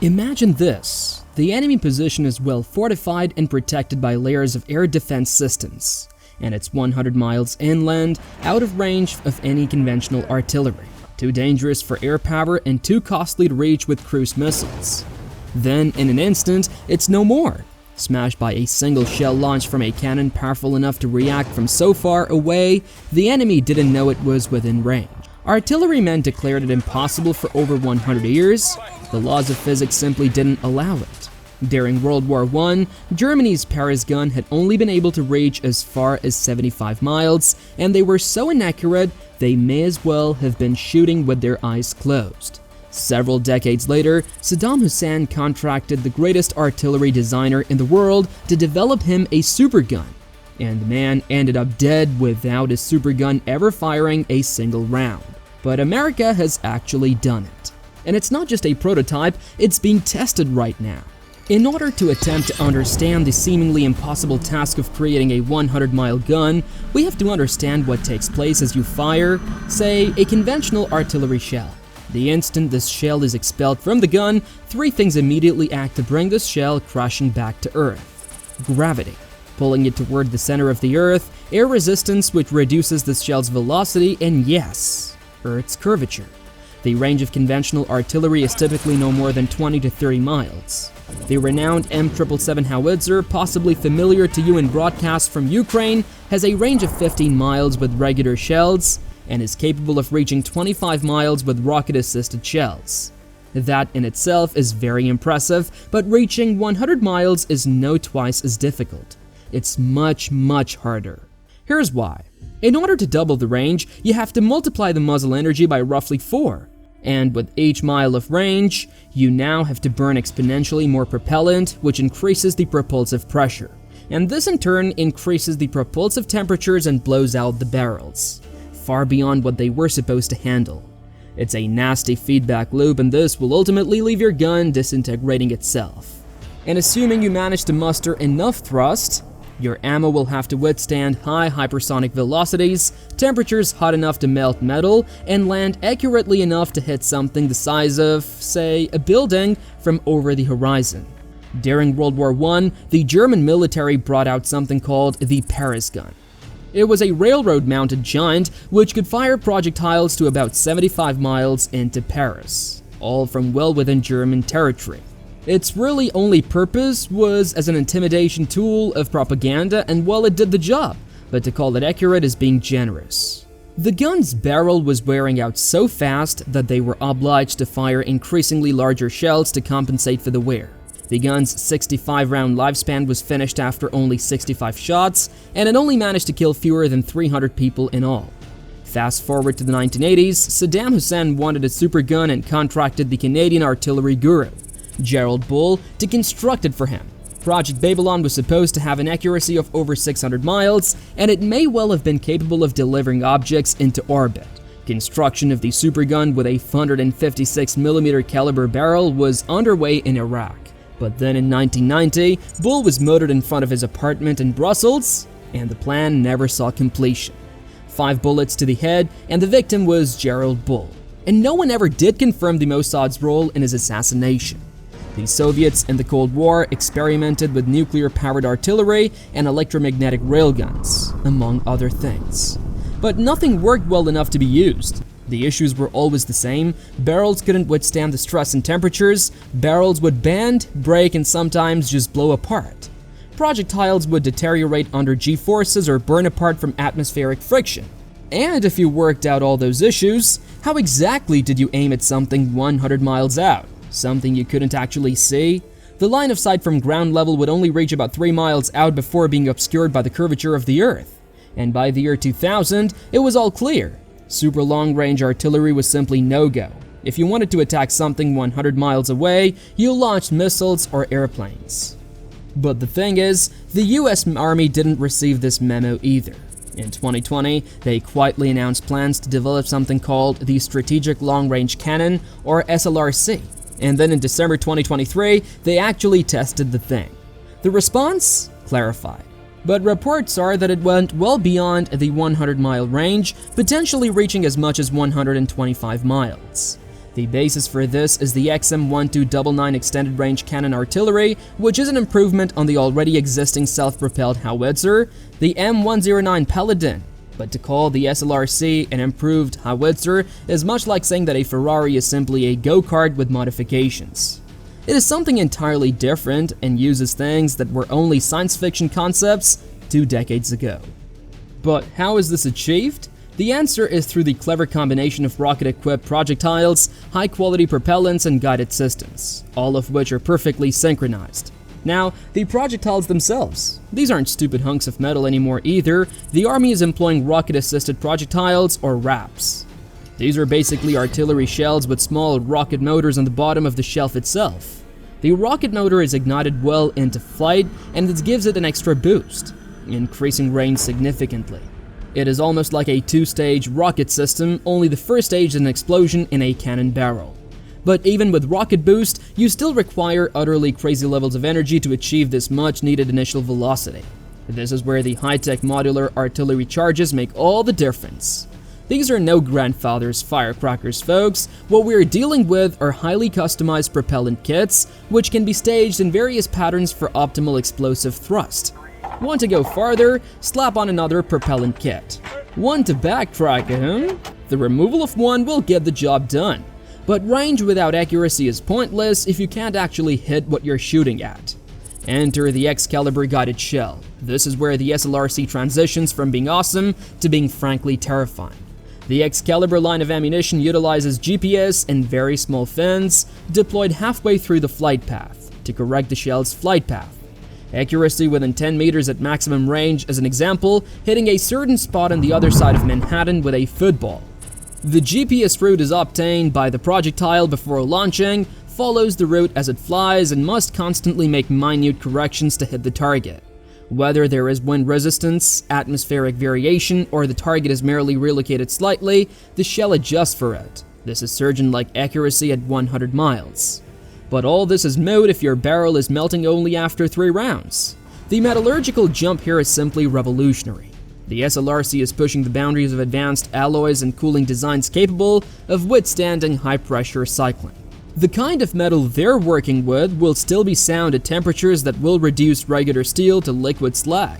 Imagine this. The enemy position is well fortified and protected by layers of air defense systems, and it's 100 miles inland, out of range of any conventional artillery, too dangerous for air power and too costly to reach with cruise missiles. Then, in an instant, it's no more, smashed by a single shell launch from a cannon powerful enough to react from so far away, the enemy didn't know it was within range. Artillerymen declared it impossible for over 100 years. The laws of physics simply didn't allow it. During World War I, Germany's Paris gun had only been able to reach as far as 75 miles, and they were so inaccurate they may as well have been shooting with their eyes closed. Several decades later, Saddam Hussein contracted the greatest artillery designer in the world to develop him a supergun, and the man ended up dead without his supergun ever firing a single round. But America has actually done it. And it's not just a prototype, it's being tested right now. In order to attempt to understand the seemingly impossible task of creating a 100-mile gun, we have to understand what takes place as you fire, say, a conventional artillery shell. The instant this shell is expelled from the gun, three things immediately act to bring this shell crashing back to Earth. Gravity, pulling it toward the center of the Earth, air resistance, which reduces the shell's velocity, and yes, Earth's curvature. The range of conventional artillery is typically no more than 20 to 30 miles. The renowned M777 howitzer, possibly familiar to you in broadcasts from Ukraine, has a range of 15 miles with regular shells, and is capable of reaching 25 miles with rocket-assisted shells. That in itself is very impressive, but reaching 100 miles is no twice as difficult. It's much, much harder. Here's why. In order to double the range, you have to multiply the muzzle energy by roughly 4. And with each mile of range, you now have to burn exponentially more propellant, which increases the propulsive pressure. And this in turn increases the propulsive temperatures and blows out the barrels, far beyond what they were supposed to handle. It's a nasty feedback loop, and this will ultimately leave your gun disintegrating itself. And assuming you manage to muster enough thrust, your ammo will have to withstand high hypersonic velocities, temperatures hot enough to melt metal, and land accurately enough to hit something the size of, say, a building from over the horizon. During World War I, the German military brought out something called the Paris gun. It was a railroad-mounted giant which could fire projectiles to about 75 miles into Paris, all from well within German territory. Its really only purpose was as an intimidation tool of propaganda, and well, it did the job, but to call it accurate is being generous. The gun's barrel was wearing out so fast that they were obliged to fire increasingly larger shells to compensate for the wear. The gun's 65-round lifespan was finished after only 65 shots, and it only managed to kill fewer than 300 people in all. Fast forward to the 1980s, Saddam Hussein wanted a supergun and contracted the Canadian artillery guru, Gerald Bull, to construct it for him. Project Babylon was supposed to have an accuracy of over 600 miles, and it may well have been capable of delivering objects into orbit. Construction of the supergun with a 156mm caliber barrel was underway in Iraq. But then in 1990, Bull was murdered in front of his apartment in Brussels, and the plan never saw completion. 5 bullets to the head, and the victim was Gerald Bull. And no one ever did confirm the Mossad's role in his assassination. The Soviets in the Cold War experimented with nuclear-powered artillery and electromagnetic railguns, among other things. But nothing worked well enough to be used. The issues were always the same. Barrels couldn't withstand the stress and temperatures, barrels would bend, break, and sometimes just blow apart. Projectiles would deteriorate under G-forces or burn apart from atmospheric friction. And if you worked out all those issues, how exactly did you aim at something 100 miles out? Something you couldn't actually see? The line of sight from ground level would only reach about 3 miles out before being obscured by the curvature of the Earth. And by the year 2000, it was all clear. Super long-range artillery was simply no-go. If you wanted to attack something 100 miles away, you launched missiles or airplanes. But the thing is, the US Army didn't receive this memo either. In 2020, they quietly announced plans to develop something called the Strategic Long-Range Cannon, or SLRC. And then in December 2023, they actually tested the thing. The response? Clarified. But reports are that it went well beyond the 100-mile range, potentially reaching as much as 125 miles. The basis for this is the XM1299 extended range cannon artillery, which is an improvement on the already existing self-propelled howitzer, the M109 Paladin. But to call the SLRC an improved howitzer is much like saying that a Ferrari is simply a go-kart with modifications. It is something entirely different and uses things that were only science fiction concepts 2 decades ago. But how is this achieved? The answer is through the clever combination of rocket-equipped projectiles, high-quality propellants, and guided systems, all of which are perfectly synchronized. Now, the projectiles themselves. These aren't stupid hunks of metal anymore either. The army is employing rocket-assisted projectiles, or RAPs. These are basically artillery shells with small rocket motors on the bottom of the shelf itself. The rocket motor is ignited well into flight, and this gives it an extra boost, increasing range significantly. It is almost like a 2-stage rocket system, only the first stage is an explosion in a cannon barrel. But even with rocket boost, you still require utterly crazy levels of energy to achieve this much-needed initial velocity. This is where the high-tech modular artillery charges make all the difference. These are no grandfather's firecrackers, folks. What we're dealing with are highly customized propellant kits, which can be staged in various patterns for optimal explosive thrust. Want to go farther? Slap on another propellant kit. One to backtrack, The removal of one will get the job done. But range without accuracy is pointless if you can't actually hit what you're shooting at. Enter the Excalibur guided shell. This is where the SLRC transitions from being awesome to being frankly terrifying. The Excalibur line of ammunition utilizes GPS and very small fins deployed halfway through the flight path to correct the shell's flight path. Accuracy within 10 meters at maximum range as an example, hitting a certain spot on the other side of Manhattan with a football. The GPS route is obtained by the projectile before launching, follows the route as it flies, and must constantly make minute corrections to hit the target. Whether there is wind resistance, atmospheric variation, or the target is merely relocated slightly, the shell adjusts for it. This is surgeon-like accuracy at 100 miles. But all this is moot if your barrel is melting only after 3 rounds. The metallurgical jump here is simply revolutionary. The SLRC is pushing the boundaries of advanced alloys and cooling designs capable of withstanding high-pressure cycling. The kind of metal they're working with will still be sound at temperatures that will reduce regular steel to liquid slag.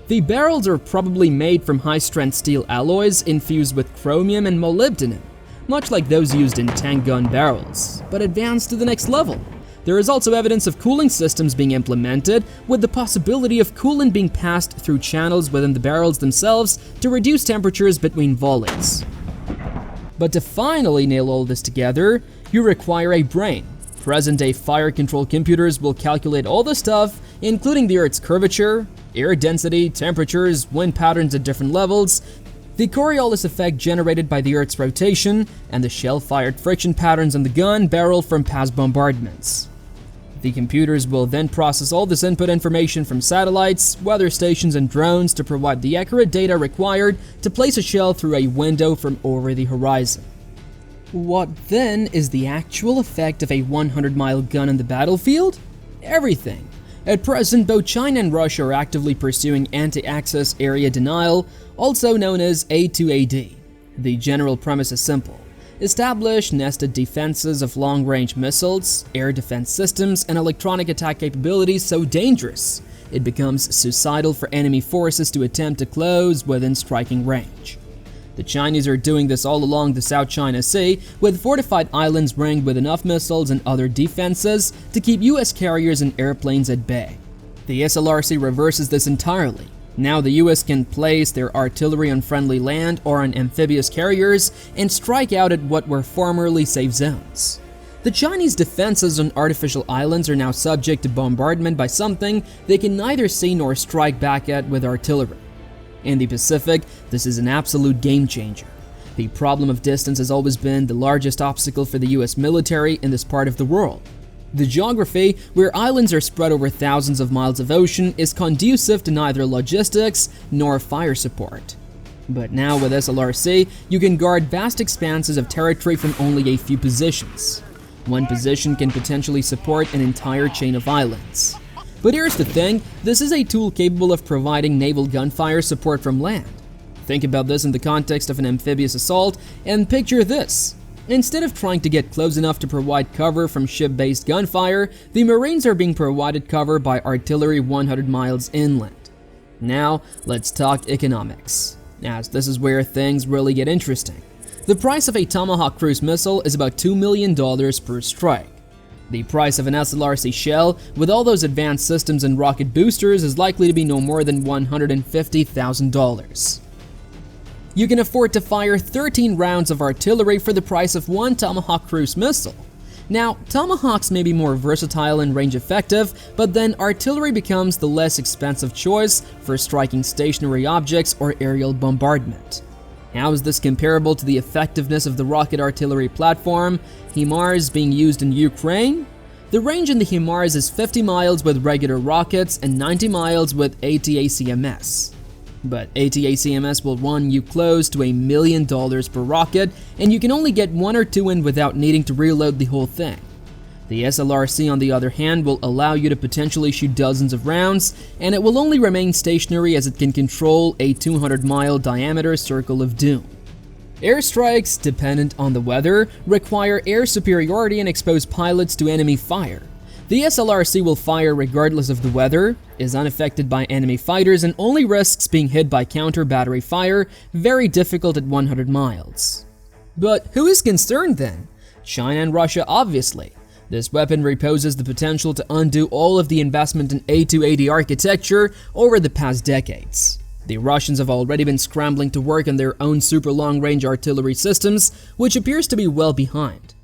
The barrels are probably made from high-strength steel alloys infused with chromium and molybdenum, much like those used in tank gun barrels, but advanced to the next level. There is also evidence of cooling systems being implemented, with the possibility of coolant being passed through channels within the barrels themselves to reduce temperatures between volleys. But to finally nail all this together, you require a brain. Present-day fire control computers will calculate all the stuff, including the Earth's curvature, air density, temperatures, wind patterns at different levels, the Coriolis effect generated by the Earth's rotation, and the shell-fired friction patterns on the gun barrel from past bombardments. The computers will then process all this input information from satellites, weather stations, and drones to provide the accurate data required to place a shell through a window from over the horizon. What then is the actual effect of a 100-mile gun on the battlefield? Everything. At present, both China and Russia are actively pursuing anti-access area denial, also known as A2AD. The general premise is simple. Establish nested defenses of long-range missiles, air defense systems, and electronic attack capabilities so dangerous it becomes suicidal for enemy forces to attempt to close within striking range. The Chinese are doing this all along the South China Sea, with fortified islands ringed with enough missiles and other defenses to keep US carriers and airplanes at bay. The SLRC reverses this entirely. Now the US can place their artillery on friendly land or on amphibious carriers and strike out at what were formerly safe zones. The Chinese defenses on artificial islands are now subject to bombardment by something they can neither see nor strike back at with artillery. In the Pacific, this is an absolute game changer. The problem of distance has always been the largest obstacle for the US military in this part of the world. The geography, where islands are spread over thousands of miles of ocean, is conducive to neither logistics nor fire support. But now with SLRC, you can guard vast expanses of territory from only a few positions. One position can potentially support an entire chain of islands. But here's the thing, this is a tool capable of providing naval gunfire support from land. Think about this in the context of an amphibious assault, and picture this. Instead of trying to get close enough to provide cover from ship-based gunfire, the Marines are being provided cover by artillery 100 miles inland. Now, let's talk economics, as this is where things really get interesting. The price of a Tomahawk cruise missile is about $2 million per strike. The price of an SLRC shell, with all those advanced systems and rocket boosters, is likely to be no more than $150,000. You can afford to fire 13 rounds of artillery for the price of one Tomahawk cruise missile. Now, Tomahawks may be more versatile and range effective, but then artillery becomes the less expensive choice for striking stationary objects or aerial bombardment. How is this comparable to the effectiveness of the rocket artillery platform HIMARS being used in Ukraine? The range in the HIMARS is 50 miles with regular rockets and 90 miles with ATACMS. But ATACMS will run you close to $1 million per rocket, and you can only get 1 or 2 in without needing to reload the whole thing. The SLRC, on the other hand, will allow you to potentially shoot dozens of rounds, and it will only remain stationary as it can control a 200-mile diameter circle of doom. Airstrikes, dependent on the weather, require air superiority and expose pilots to enemy fire. The SLRC will fire regardless of the weather, is unaffected by enemy fighters, and only risks being hit by counter-battery fire, very difficult at 100 miles. But who is concerned then? China and Russia, obviously. This weaponry poses the potential to undo all of the investment in A280 architecture over the past decades. The Russians have already been scrambling to work on their own super long-range artillery systems, which appears to be well behind.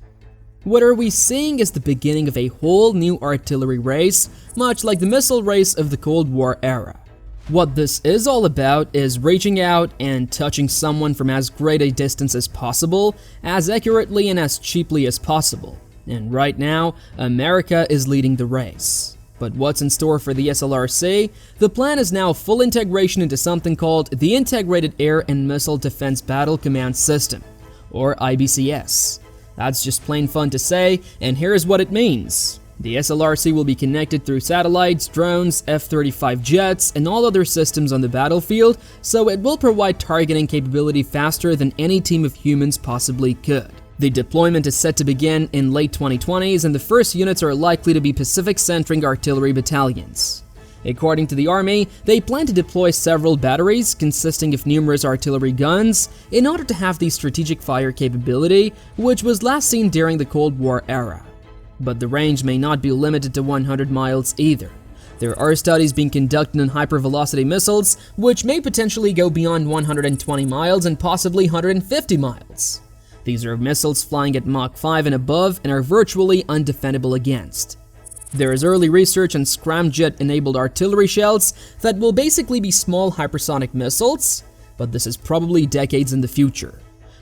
What are we seeing is the beginning of a whole new artillery race, much like the missile race of the Cold War era. What this is all about is reaching out and touching someone from as great a distance as possible, as accurately and as cheaply as possible. And right now, America is leading the race. But what's in store for the SLRC? The plan is now full integration into something called the Integrated Air and Missile Defense Battle Command System, or IBCS. That's just plain fun to say, and here's what it means. The SLRC will be connected through satellites, drones, F-35 jets, and all other systems on the battlefield, so it will provide targeting capability faster than any team of humans possibly could. The deployment is set to begin in late 2020s, and the first units are likely to be Pacific-centric artillery battalions. According to the Army, they plan to deploy several batteries consisting of numerous artillery guns in order to have the strategic fire capability, which was last seen during the Cold War era. But the range may not be limited to 100 miles either. There are studies being conducted on hypervelocity missiles, which may potentially go beyond 120 miles and possibly 150 miles. These are missiles flying at Mach 5 and above and are virtually undefendable against. There is early research on scramjet-enabled artillery shells that will basically be small hypersonic missiles, but this is probably decades in the future.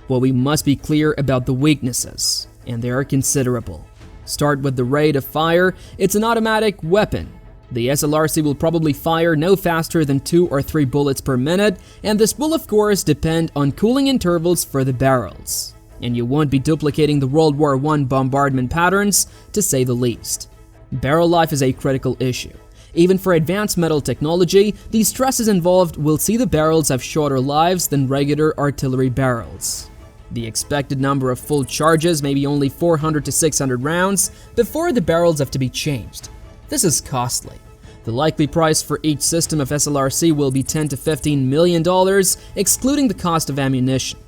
Well, we must be clear about the weaknesses, and they are considerable. Start with the rate of fire. It's an automatic weapon. The SLRC will probably fire no faster than 2 or 3 bullets per minute, and this will of course depend on cooling intervals for the barrels. And you won't be duplicating the World War I bombardment patterns, to say the least. Barrel life is a critical issue. Even for advanced metal technology, the stresses involved will see the barrels have shorter lives than regular artillery barrels. The expected number of full charges may be only 400 to 600 rounds before the barrels have to be changed. This is costly. The likely price for each system of SLRC will be $10 to $15 million, excluding the cost of ammunition.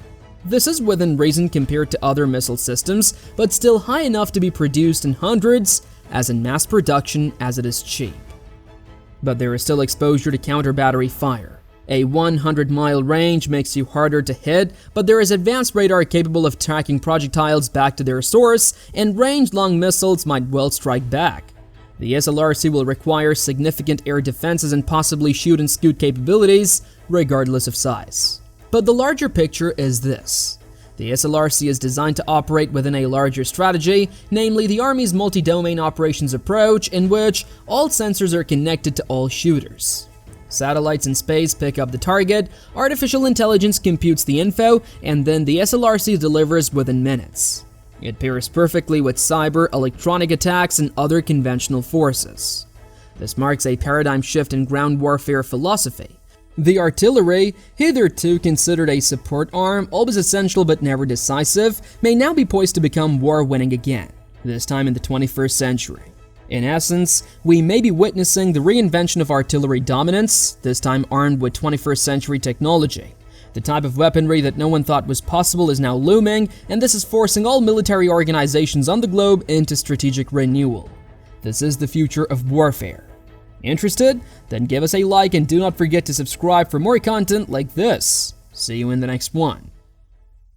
This is within reason compared to other missile systems, but still high enough to be produced in hundreds, as in mass production as it is cheap. But there is still exposure to counter-battery fire. A 100-mile range makes you harder to hit, but there is advanced radar capable of tracking projectiles back to their source, and range-long missiles might well strike back. The SLRC will require significant air defenses and possibly shoot and scoot capabilities, regardless of size. But the larger picture is this. The SLRC is designed to operate within a larger strategy, namely the Army's multi-domain operations approach, in which all sensors are connected to all shooters. Satellites in space pick up the target, artificial intelligence computes the info, and then the SLRC delivers within minutes. It pairs perfectly with cyber, electronic attacks, and other conventional forces. This marks a paradigm shift in ground warfare philosophy. The artillery, hitherto considered a support arm, always essential but never decisive, may now be poised to become war-winning again, this time in the 21st century. In essence, we may be witnessing the reinvention of artillery dominance, this time armed with 21st century technology. The type of weaponry that no one thought was possible is now looming, and this is forcing all military organizations on the globe into strategic renewal. This is the future of warfare. Interested? Then give us a like and do not forget to subscribe for more content like this. See you in the next one.